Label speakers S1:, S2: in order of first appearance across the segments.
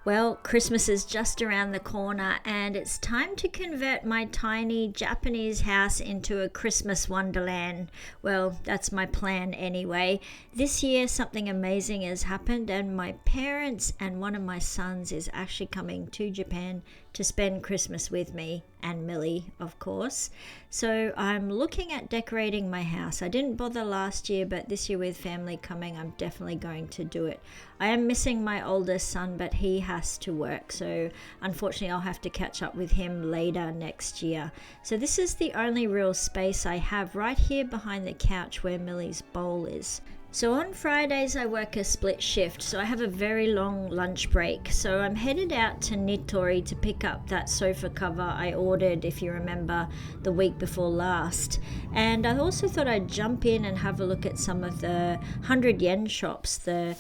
S1: Well, Christmas is just around the corner and it's time to convert my tiny Japanese house into a Christmas wonderland. Well, that's my plan anyway. This year something amazing has happened and my parents and one of my sons is actually coming to Japan to spend Christmas with me and Millie, of course. So I'm looking at decorating my house. I didn't bother last year, but this year with family coming, I'm definitely going to do it. I am missing my oldest son, but he has to work, so unfortunately I'll have to catch up with him later next year. So this is the only real space I have right here behind the couch where Millie's bowl is. So on Fridays I work a split shift, so I have a very long lunch break. So I'm headed out to Nitori to pick up that sofa cover I ordered, if you remember, the week before last. And I also thought I'd jump in and have a look at some of the 100 yen shops, the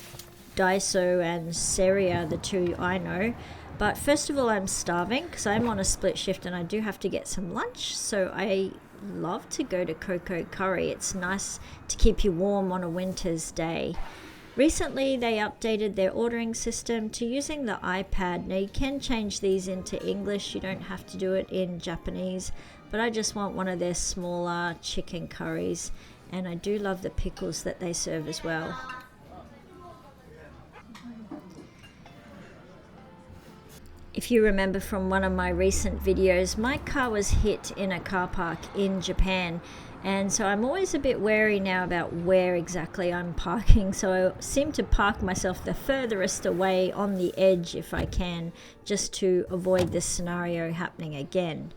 S1: Daiso and Seria, the two I know. But first of all, I'm starving because I'm on a split shift and I do have to get some lunch. So I love to go to Coco Curry. It's nice to keep you warm on a winter's day. Recently they updated their ordering system to using the iPad. Now you can change these into English, you don't have to do it in Japanese, but I just want one of their smaller chicken curries, and I do love the pickles that they serve as well. If you remember from one of my recent videos, my car was hit in a car park in Japan, and so I'm always a bit wary now about where exactly I'm parking, so I seem to park myself the furthest away on the edge if I can, just to avoid this scenario happening again.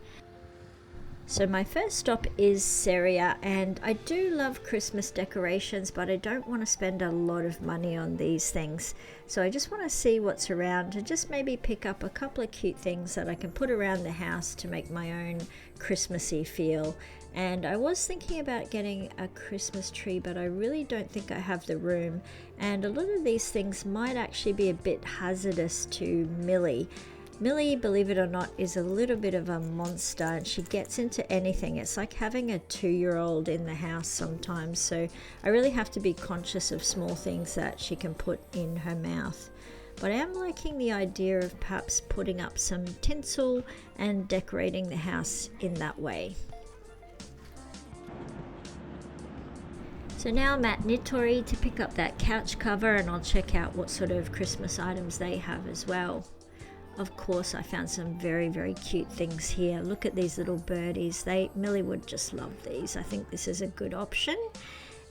S1: So my first stop is Seria, and I do love Christmas decorations, but I don't want to spend a lot of money on these things. So I just want to see what's around and just maybe pick up a couple of cute things that I can put around the house to make my own Christmassy feel. And I was thinking about getting a Christmas tree, but I really don't think I have the room. And a lot of these things might actually be a bit hazardous to Millie. Millie, believe it or not, is a little bit of a monster and she gets into anything. It's like having a 2-year-old in the house sometimes, so I really have to be conscious of small things that she can put in her mouth. But I am liking the idea of perhaps putting up some tinsel and decorating the house in that way. So now I'm at Nitori to pick up that couch cover, and I'll check out what sort of Christmas items they have as well. Of course, I found some very, very cute things here. Look at these little birdies. Millie would just love these. I think this is a good option.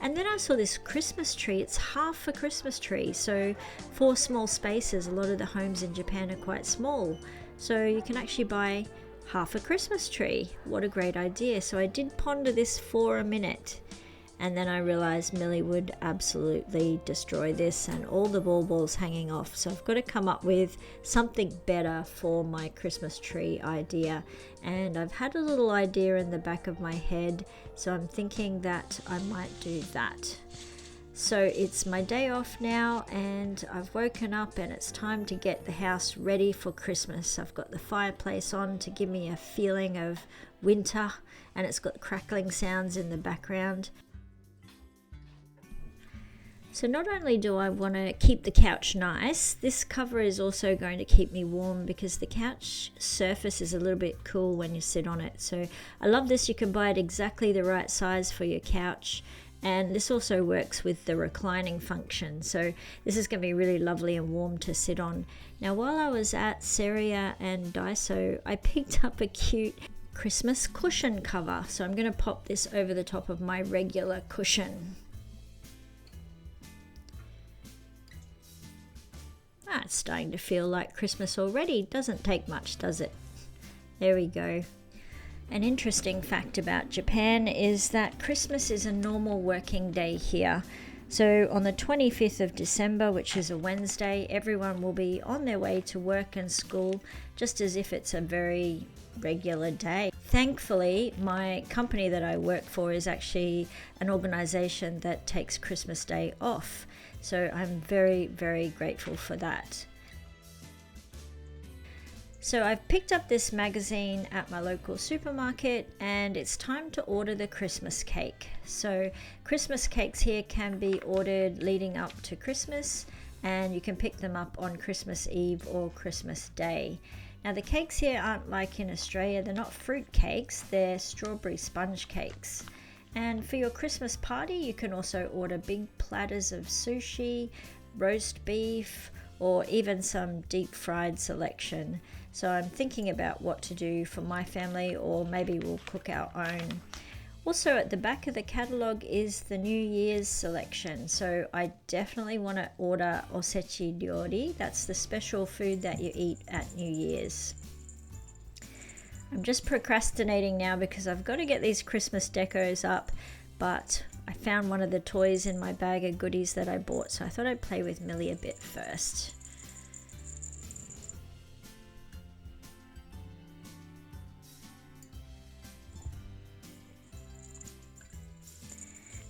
S1: And then I saw this Christmas tree. It's half a Christmas tree. So 4 small spaces. A lot of the homes in Japan are quite small. So you can actually buy half a Christmas tree. What a great idea. So I did ponder this for a minute. And then I realized Millie would absolutely destroy this and all the balls hanging off. So I've got to come up with something better for my Christmas tree idea. And I've had a little idea in the back of my head, so I'm thinking that I might do that. So it's my day off now and I've woken up and it's time to get the house ready for Christmas. I've got the fireplace on to give me a feeling of winter, and it's got crackling sounds in the background. So not only do I want to keep the couch nice, this cover is also going to keep me warm because the couch surface is a little bit cool when you sit on it. So I love this. You can buy it exactly the right size for your couch. And this also works with the reclining function. So this is going to be really lovely and warm to sit on. Now while I was at Seria and Daiso, I picked up a cute Christmas cushion cover. So I'm going to pop this over the top of my regular cushion. It's starting to feel like Christmas already. Doesn't take much, does it? There we go. An interesting fact about Japan is that Christmas is a normal working day here. So on the 25th of December, which is a Wednesday, everyone will be on their way to work and school, just as if it's a very regular day. Thankfully, my company that I work for is actually an organization that takes Christmas Day off. So I'm very, very grateful for that. So I've picked up this magazine at my local supermarket and it's time to order the Christmas cake. So Christmas cakes here can be ordered leading up to Christmas, and you can pick them up on Christmas Eve or Christmas Day. Now the cakes here aren't like in Australia, they're not fruit cakes, they're strawberry sponge cakes. And for your Christmas party, you can also order big platters of sushi, roast beef, or even some deep fried selection. So I'm thinking about what to do for my family, or maybe we'll cook our own. Also at the back of the catalogue is the New Year's selection. So I definitely want to order osechi ryori. That's the special food that you eat at New Year's. I'm just procrastinating now because I've got to get these Christmas decos up, but I found one of the toys in my bag of goodies that I bought, so I thought I'd play with Millie a bit first.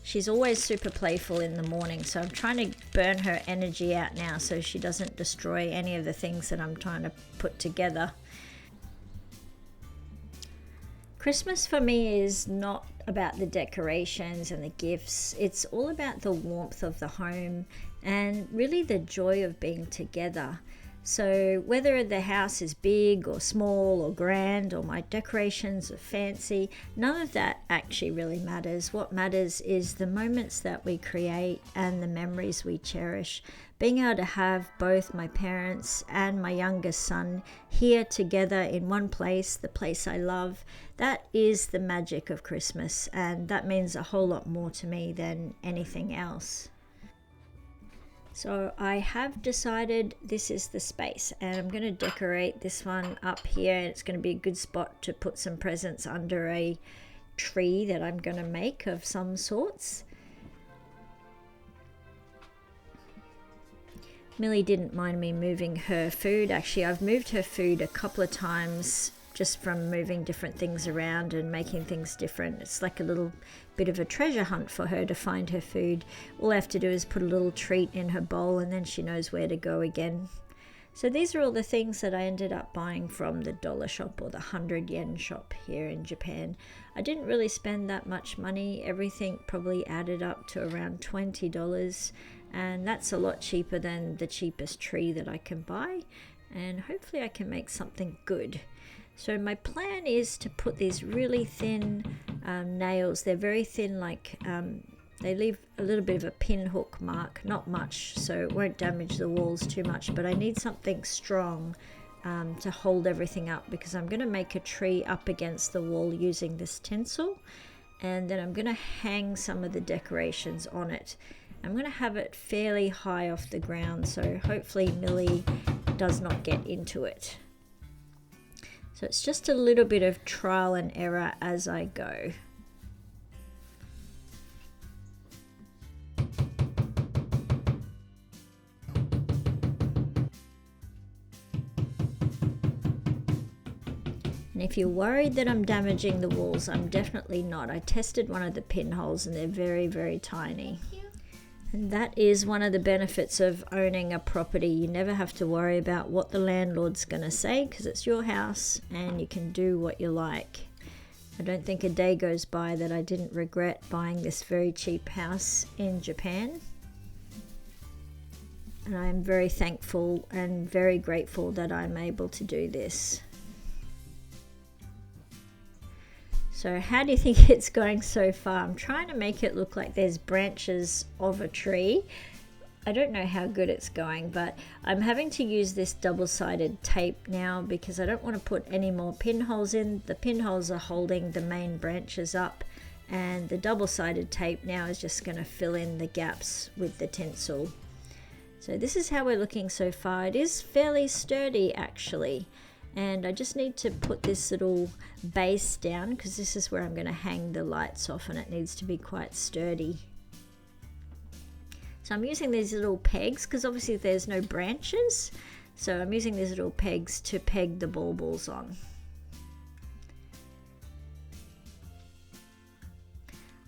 S1: She's always super playful in the morning, so I'm trying to burn her energy out now so she doesn't destroy any of the things that I'm trying to put together. Christmas for me is not about the decorations and the gifts. It's all about the warmth of the home and really the joy of being together. So whether the house is big or small or grand or my decorations are fancy, none of that actually really matters. What matters is the moments that we create and the memories we cherish. Being able to have both my parents and my youngest son here together in one place, the place I love, that is the magic of Christmas, and that means a whole lot more to me than anything else. So I have decided this is the space, and I'm going to decorate this one up here. It's going to be a good spot to put some presents under a tree that I'm going to make of some sorts. Millie didn't mind me moving her food. Actually, I've moved her food a couple of times just from moving different things around and making things different. It's like a little bit of a treasure hunt for her to find her food. All I have to do is put a little treat in her bowl and then she knows where to go again. So these are all the things that I ended up buying from the dollar shop or the 100 yen shop here in Japan. I didn't really spend that much money. Everything probably added up to around $20, and that's a lot cheaper than the cheapest tree that I can buy, and hopefully I can make something good. So my plan is to put these really thin nails. They're very thin, like they leave a little bit of a pinhook mark, not much, so it won't damage the walls too much, but I need something strong to hold everything up, because I'm going to make a tree up against the wall using this tinsel, and then I'm going to hang some of the decorations on it. I'm going to have it fairly high off the ground, so hopefully Millie does not get into it. So it's just a little bit of trial and error as I go. And if you're worried that I'm damaging the walls, I'm definitely not. I tested one of the pinholes and they're very, very tiny. And that is one of the benefits of owning a property. You never have to worry about what the landlord's going to say, because it's your house and you can do what you like. I don't think a day goes by that I didn't regret buying this very cheap house in Japan. And I am very thankful and very grateful that I'm able to do this. So how do you think it's going so far? I'm trying to make it look like there's branches of a tree. I don't know how good it's going, but I'm having to use this double-sided tape now because I don't want to put any more pinholes in. The pinholes are holding the main branches up, and the double-sided tape now is just going to fill in the gaps with the tinsel. So this is how we're looking so far. It is fairly sturdy actually. And I just need to put this little base down because this is where I'm going to hang the lights off, and it needs to be quite sturdy. So I'm using these little pegs because obviously there's no branches. So I'm using these little pegs to peg the baubles on.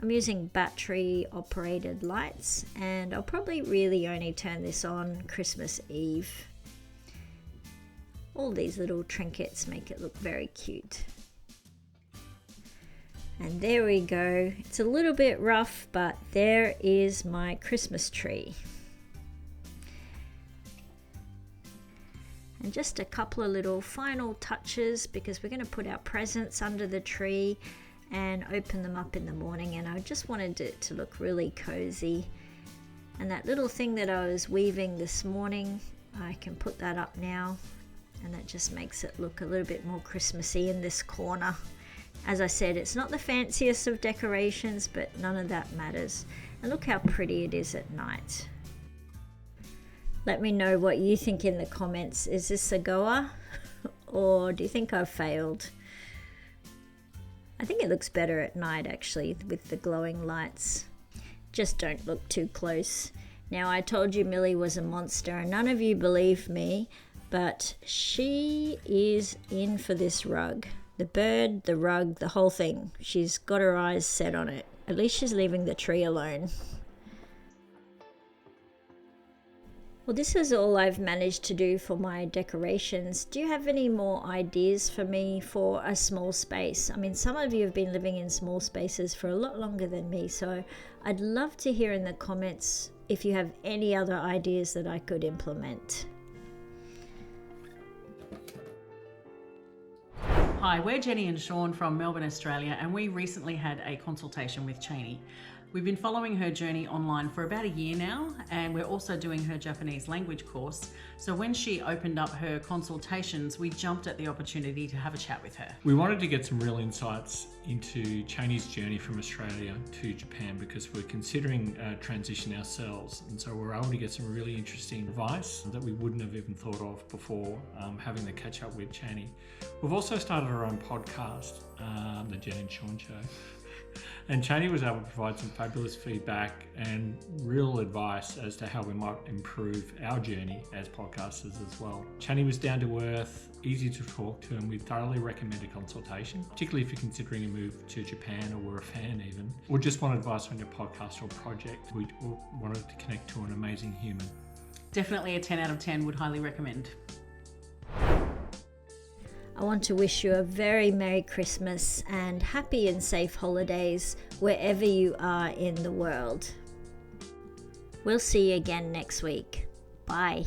S1: I'm using battery operated lights, and I'll probably really only turn this on Christmas Eve. All these little trinkets make it look very cute. And there we go. It's a little bit rough, but there is my Christmas tree. And just a couple of little final touches, because we're going to put our presents under the tree and open them up in the morning, and I just wanted it to look really cozy. And that little thing that I was weaving this morning, I can put that up now, and that just makes it look a little bit more Christmassy in this corner. As I said, it's not the fanciest of decorations, but none of that matters. And look how pretty it is at night. Let me know what you think in the comments. Is this a goer or do you think I've failed? I think it looks better at night actually with the glowing lights. Just don't look too close. Now, I told you Millie was a monster and none of you believed me, but she is in for this rug. The bird, the rug, the whole thing. She's got her eyes set on it. At least she's leaving the tree alone. Well, this is all I've managed to do for my decorations. Do you have any more ideas for me for a small space? I mean, some of you have been living in small spaces for a lot longer than me, so I'd love to hear in the comments if you have any other ideas that I could implement.
S2: Hi, we're Jenny and Sean from Melbourne, Australia, and we recently had a consultation with Chani. We've been following her journey online for about a year now, and we're also doing her Japanese language course. So when she opened up her consultations, we jumped at the opportunity to have a chat with her.
S3: We wanted to get some real insights into Chani's journey from Australia to Japan because we're considering a transition ourselves, and so we're able to get some really interesting advice that we wouldn't have even thought of before having the catch up with Chani. We've also started our own podcast, the Jen and Sean Show. And Chani was able to provide some fabulous feedback and real advice as to how we might improve our journey as podcasters as well. Chani was down to earth, easy to talk to, and we thoroughly recommend a consultation, particularly if you're considering a move to Japan or were a fan even, or just want advice on your podcast or project. We wanted to connect to an amazing human.
S2: Definitely a 10 out of 10, would highly recommend.
S1: I want to wish you a very Merry Christmas and happy and safe holidays wherever you are in the world. We'll see you again next week. Bye.